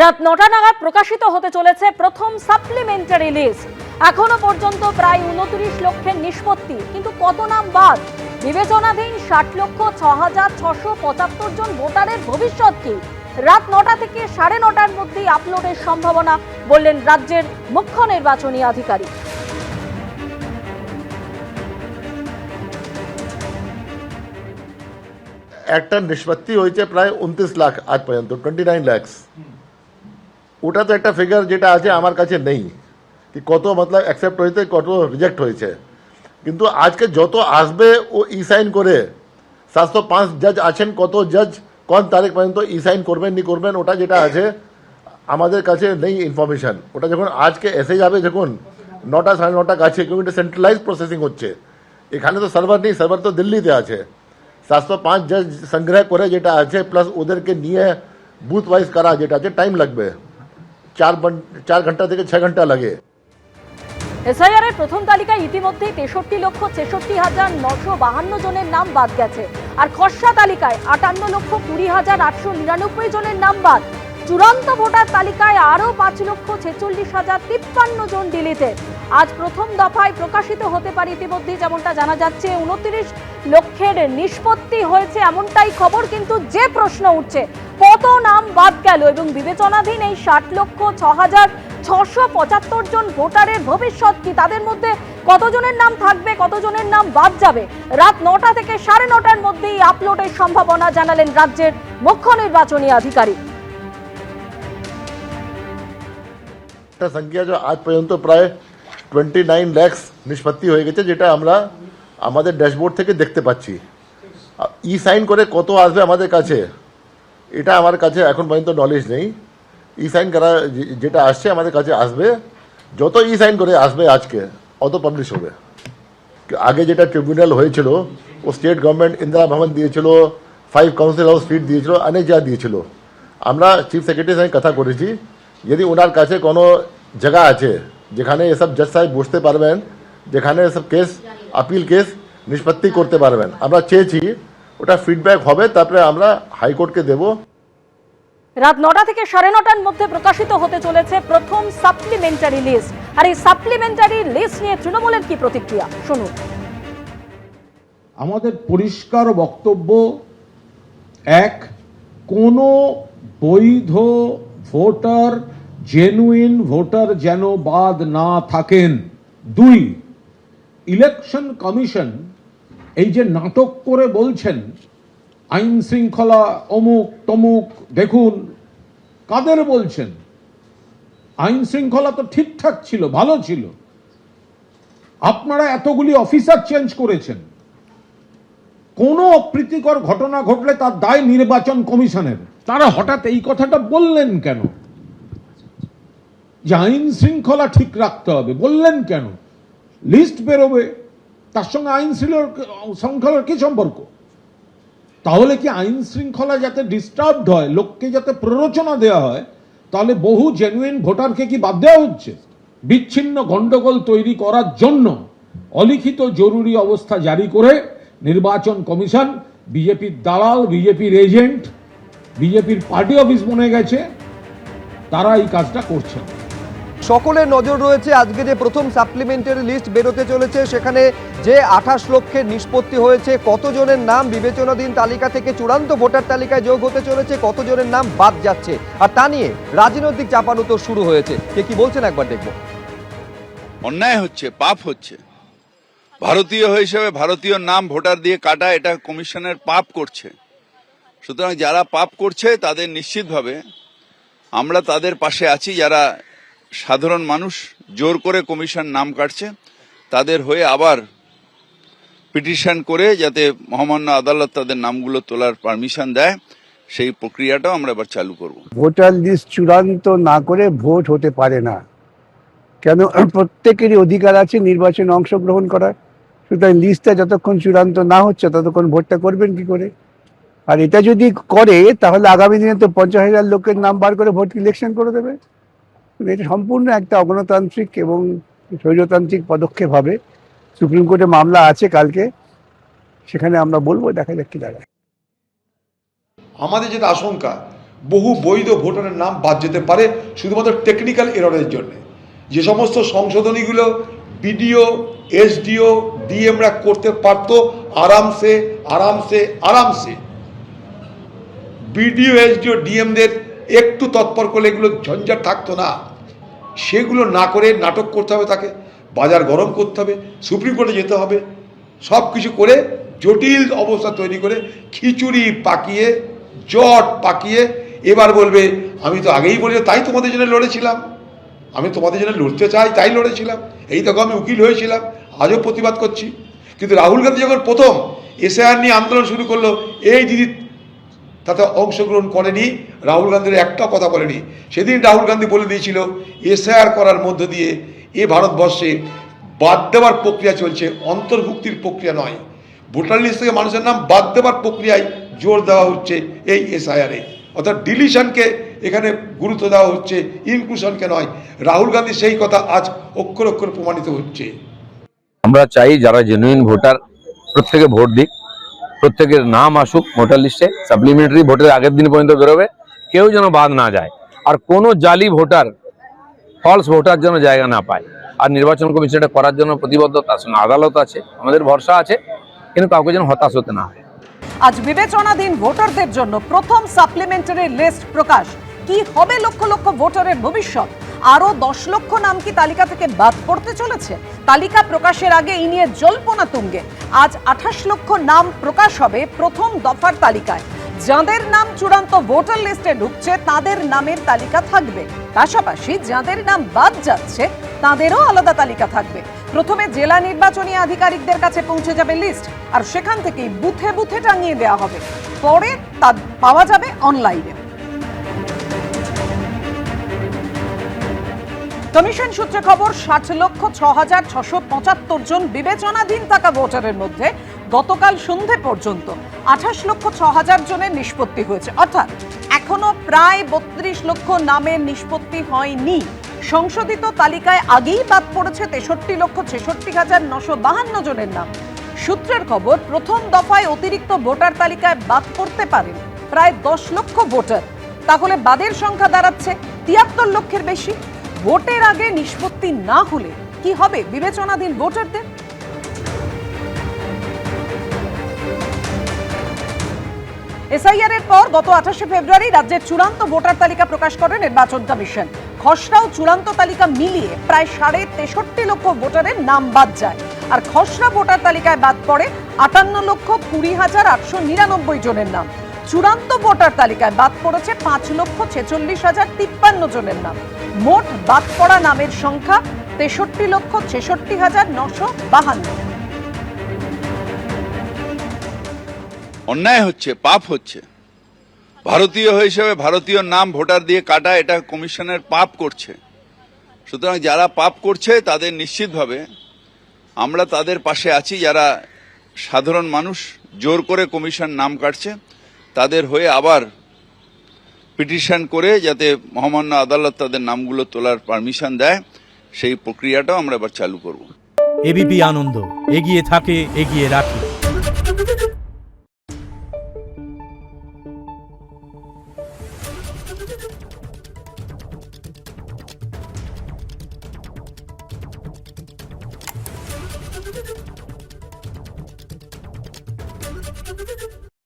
রাত ৯টা নাগাদ প্রকাশিত হতে চলেছে প্রথম সাপ্লিমেন্টারি লিস্ট। এখনো পর্যন্ত প্রায় ২৯ লক্ষের নিষ্পত্তি, কিন্তু কত নাম বাদ? বিবেচনাধীন ৬০,৬৬,৬৭৫ জন ভোটারের ভবিষ্যৎ কি? রাত ৯টা থেকে ৯:৩০টার মধ্যেই আপলোডের সম্ভাবনা, বললেন রাজ্যের মুখ্য নির্বাচনী আধিকারিক। একটা নিষ্পত্তি হয়েছে প্রায় ২৯ লাখ আজ পর্যন্ত, 29 lakhs। ওটা তো একটা ফিগার যেটা আছে আমার কাছে নেই, কি কত মতলব অ্যাকসেপ্ট হয়েছে, কত রিজেক্ট হয়েছে। কিন্তু আজকে যত আসবে ও ই সাইন করে, ৭০৫ জজ আছেন, কত জজ কোন তারিখ পর্যন্ত ই সাইন করবেন নি করবেন, ওটা যেটা আছে আমাদের কাছে নেই ইনফরমেশন। ওটা যখন আজকে এসে যাবে, যখন ৯টা ৯:৩০ কাছে, কিন্তু এটা সেন্ট্রালাইজ প্রসেসিং হচ্ছে। এখানে তো সার্ভার নেই, সার্ভার তো দিল্লিতে আছে। ৭০৫ জজ সংগ্রহ করে যেটা আছে, প্লাস ওদেরকে নিয়ে বুথ ওয়াইজ করা যেটা আছে, টাইম লাগবে 4 ঘন্টা থেকে 6 ঘন্টা লাগে। এসআইআর এর প্রথম তালিকায় ইতিমধ্যেই ৬৩,৬৬,৯৫২ জনের নাম বাদ গেছে, আর খসড়া তালিকায় ৫৮,২০,৮৯৯ জনের নাম বাদ। চূড়ান্ত ভোটার তালিকায় আরও ৫,৪৬,০৫৩ জন ডিলিটেড। আজ প্রথম দফায় প্রকাশিত হতে পারে ইতিমধ্যেই, যেমনটা জানা যাচ্ছে ২৯ লক্ষের নিষ্পত্তি হয়েছে এমনটাই খবর। কিন্তু যে প্রশ্ন উঠছে, কত নাম বাদ গেল এবং বিবেচনাধীন এই ৬০,৬৬,৬৭৫ জন ভোটারের ভবিষ্যৎ কি? তাদের মধ্যে কতজনের নাম থাকবে, কতজনের নাম বাদ যাবে? রাত ৯টা থেকে ৯:৩০টার মধ্যেই আপলোডের সম্ভাবনা, জানালেন রাজ্যের মুখ্য নির্বাচনী আধিকারিক। সংখ্যা যে আজ পর্যন্ত প্রায় 29 lakhs নিষ্পত্তি হয়ে গেছে, যেটা আমরা আমাদের ড্যাশবোর্ড থেকে দেখতে পাচ্ছি। ই সাইন করে কত আসবে আমাদের কাছে, এটা আমার কাছে এখন পর্যন্ত নলেজ নেই। ই সাইন করা যেটা আসছে আমাদের কাছে আসবে, যত ই সাইন করে আসবে আজকে অত পাবলিশ হবে। আগে যেটা ট্রিবিউনাল হয়েছিল, ও স্টেট গভর্নমেন্ট ইন্দিরা ভবন দিয়েছিল, 5 কাউন্সিল হাউস স্ট্রিট দিয়েছিল, অনেক জায়গা দিয়েছিল। আমরা চিফ সেক্রেটারির সঙ্গে কথা করেছি, যদি ওনার কাছে কোনো জায়গা আছে যেখানে এসব জজ সাহেব বসতে পারবেন, যেখানে এসব কেস আপিল কেস নিষ্পত্তি করতে পারবেন, আমরা চেয়েছি ওটা ফিডব্যাক হবে, তারপরে আমরা হাইকোর্টকে দেব। রাত ৯টা থেকে ৯:৩০টার মধ্যে প্রকাশিত হতে চলেছে প্রথম সাপ্লিমেন্টারি লিস্ট। আর এই সাপ্লিমেন্টারি লিস্ট নিয়ে তৃণমূলের কি প্রতিক্রিয়া, শুনুন। আমাদের পরিষ্কার বক্তব্য, এক, কোনো বৈধ ভোটার, জেনুইন ভোটার যেন বাদ না থাকেন। ২, ইলেকশন কমিশন এই যে নাটক করে বলছেন আইন শৃঙ্খলা অমুক তমুক, দেখুন কাদের বলছেন? আইন শৃঙ্খলা তো ঠিকঠাক ছিল, ভালো ছিল। আপনারা এতগুলি অফিসার চেঞ্জ করেছেন, কোনো অপ্রীতিকর ঘটনা ঘটলে তার দায় নির্বাচন কমিশনের। তারা হঠাৎ এই কথাটা বললেন কেন যে আইন শৃঙ্খলা ঠিক রাখতে হবে? বললেন কেন? লিস্ট বেরোবে, তার সঙ্গে আইন শৃঙ্খলার কি সম্পর্ক? তাহলে কি আইন শৃঙ্খলা যাতে ডিস্টার্বড হয়, লোককে যাতে প্ররোচনা দেওয়া হয়, তাহলে বহু জেনুইন ভোটারকে কি বাদ দেওয়া হচ্ছে? বিচ্ছিন্ন গন্ডগোল তৈরি করার জন্য অলিখিত জরুরি অবস্থা জারি করে নির্বাচন কমিশন, বিজেপির দালাল, বিজেপির এজেন্ট, বিজেপির পার্টি অফিস বনে গেছে, তারা এই কাজটা করছেন। সকলের নজর রয়েছে আজকে যে প্রথম সাপ্লিমেন্টারি লিস্ট বেরোতে চলেছে, সেখানে যে ২৮ লক্ষের নিষ্পত্তি হয়েছে, কতজনের নাম বিবেচনাধীন তালিকা থেকে চূড়ান্ত ভোটার তালিকায় যোগ হতে চলেছে, কতজনের নাম বাদ যাচ্ছে, আর তা নিয়ে রাজনৈতিক চাপানুতোর শুরু হয়েছে। কে কি বলছেন একবার দেখব। অন্যায় হচ্ছে, পাপ হচ্ছে। ভারতীয় হিসেবে ভারতীয় নাম ভোটার দিয়ে কাটা, এটা কমিশনের পাপ করছে। সুতরাং যারা পাপ করছে তাদের নিশ্চিতভাবে আমরা তাদের পাশে আছি। যারা সাধারণ মানুষ জোর করে কমিশন নাম কাটছে, তাদের হয়ে আবার পিটিশন করে যাতে মহামান্য আদালত তাদের নামগুলো তোলার পারমিশন দেয়, সেই প্রক্রিয়াটাও আমরা এবার চালু করব। ভোটার লিস্ট চূড়ান্ত না করে ভোট হতে পারে না, কেন? প্রত্যেকেরই অধিকার আছে নির্বাচনে অংশগ্রহণ করার। সুতরাং লিস্টটা যতক্ষণ চূড়ান্ত না হচ্ছে ততক্ষণ ভোটটা করবেন কি করে? আর এটা যদি করে তাহলে আগামী দিনে তো ৫০,০০০ লোকের নাম বার করে ভোট ইলেকশন করে দেবে। এটা সম্পূর্ণ একটা অগণতান্ত্রিক এবং স্বৈরতান্ত্রিক পদক্ষেপ হবে। সুপ্রিম কোর্টে মামলা আছে কালকে, সেখানে আমরা বলবো, দেখা যাক কি দাঁড়ায়। আমাদের যেটা আশঙ্কা, বহু বৈধ ভোটারের নাম বাদ যেতে পারে শুধুমাত্র টেকনিক্যাল এররের জন্য। যে সমস্ত সংশোধনীগুলো বিডিও, এসডিও, ডিএমরা করতে পারত আরামসে বিডিও, এসডিও, ডিএমদের একটু তৎপর করলে এগুলো ঝঞ্ঝাট থাকতো না। সেগুলো না করে নাটক করতে হবে, তাকে বাজার গরম করতে হবে, সুপ্রিম কোর্টে যেতে হবে, সব কিছু করে জটিল অবস্থা তৈরি করে খিচুড়ি পাকিয়ে, জট পাকিয়ে এবার বলবে আমি তো আগেই বলে তাই তোমাদের জন্য লড়েছিলাম, আমি তোমাদের জন্য লড়তে চাই তাই লড়েছিলাম, এই দেখো আমি উকিল হয়েছিলাম, আজও প্রতিবাদ করছি। কিন্তু রাহুল গান্ধী যখন প্রথম এসআইআর নিয়ে আন্দোলন শুরু করলো, এই দিদি তাতে অংশগ্রহণ করেনি, রাহুল গান্ধীর একটা কথা বলেনি। সেদিন রাহুল গান্ধী বলে দিয়েছিল এসআইআর করার মধ্য দিয়ে এ ভারতবর্ষে বাদ দেওয়ার প্রক্রিয়া চলছে, অন্তর্ভুক্তির প্রক্রিয়া নয়। ভোটার লিস্ট থেকে মানুষের নাম বাদ দেওয়ার প্রক্রিয়ায় জোর দেওয়া হচ্ছে এই এসআইআরে, অর্থাৎ ডিলিশনকে এখানে গুরুত্ব দেওয়া হচ্ছে, ইনক্লুশনকে নয়। রাহুল গান্ধী সেই কথা আজ অক্ষর অক্ষর প্রমাণিত হচ্ছে। আমরা চাই যারা জেনুইন ভোটার প্রত্যেকে ভোট দিক, প্রত্যেকের নাম আসুক ভোটার লিস্টে, সাপ্লিমেন্টারি ভোটের আগের দিন পর্যন্ত বেরোবে, কেউ যেন বাদ না যায়, আর কোনো জালি ভোটার, ফলস ভোটার যেন জায়গা না পায়। আর নির্বাচন কমিশন এটা করার জন্য প্রতিবদ্ধ, তার সঙ্গে আদালত আছে, আমাদের ভরসা আছে, কিন্তু কাউকে যেন হতাশ হতে না হয়। আজ বিবেচনাধীন ভোটারদের জন্য প্রথম সাপ্লিমেন্টারি লিস্ট প্রকাশ। কি হবে লক্ষ লক্ষ ভোটারের ভবিষ্যৎ? আরো 10 লক্ষ নাম কি তালিকা থেকে বাদ পড়তে চলেছে? তালিকা প্রকাশের আগে এই নিয়ে জল্পনা তুঙ্গে। আজ 28 লক্ষ নাম প্রকাশ হবে প্রথম দফার তালিকায়। যাদের নাম চূড়ান্ত ভোটার লিস্টে ঢুকছে তাদের নামের তালিকা থাকবে, পাশাপাশি যাদের নাম বাদ যাচ্ছে তাদেরও আলাদা তালিকা থাকবে। প্রথমে জেলা নির্বাচনী আধিকারিকদের কাছে পৌঁছে যাবে লিস্ট, আর সেখান থেকেই বুথে বুথে টাঙিয়ে দেওয়া হবে। পরে তা পাওয়া যাবে অনলাইনে। কমিশন সূত্রে খবর, 60,06,675 জন বিবেচনাধীন থাকা ভোটারের মধ্যে গতকাল সন্ধে পর্যন্ত 28,06,000 জনের নিষ্পত্তি হয়েছে, অর্থাৎ এখনো প্রায় 32 লক্ষ নামের নিষ্পত্তি হয়নি। সংশোধিত তালিকায় আগেই বাদ পড়েছে 63,66,952 জনের নাম। সূত্রের খবর, প্রথম দফায় অতিরিক্ত ভোটার তালিকায় বাদ পড়তে পারেন প্রায় 10 লক্ষ ভোটার। তাহলে বাদের সংখ্যা দাঁড়াচ্ছে 73 লক্ষের বেশি। ভোটের আগে নিষ্পত্তি না হলে কি হবে বিবেচনাধীন ভোটারদের? এসআইআর এর পর গত 28শে ফেব্রুয়ারি রাজ্যের চূড়ান্ত ভোটার তালিকা প্রকাশ করে নির্বাচন কমিশন। খসড়া ও চূড়ান্ত তালিকা মিলিয়ে প্রায় 63.5 লক্ষ ভোটারের নাম বাদ যায়, আর খসড়া ভোটার তালিকায় বাদ পড়ে 58,20,899 জনের নাম। চূড়ান্ত ভোটার তালিকায় বাদ পড়েছে 5,46,053 জনের নাম। মোট বাদ পড়া নামের সংখ্যা 63,66,952। অন্যায় হচ্ছে, পাপ হচ্ছে। ভারতীয় হিসেবে ভারতীয় নাম ভোটার দিয়ে কাটা, এটা কমিশনের পাপ করছে। সুতরাং যারা পাপ করছে তাদের নিশ্চিতভাবে আমরা তাদের পাশে আছি। যারা সাধারণ মানুষ জোর করে কমিশন নাম কাটছে তাদের হয়ে আবার পিটিশন করে যাতে মহামান্য আদালত তাদের নামগুলো তোলার পারমিশন দেয়, সেই প্রক্রিয়াটাও আমরা এবার চালু করব। এবিপি আনন্দ, এগিয়ে থাকে, এগিয়ে রাখে।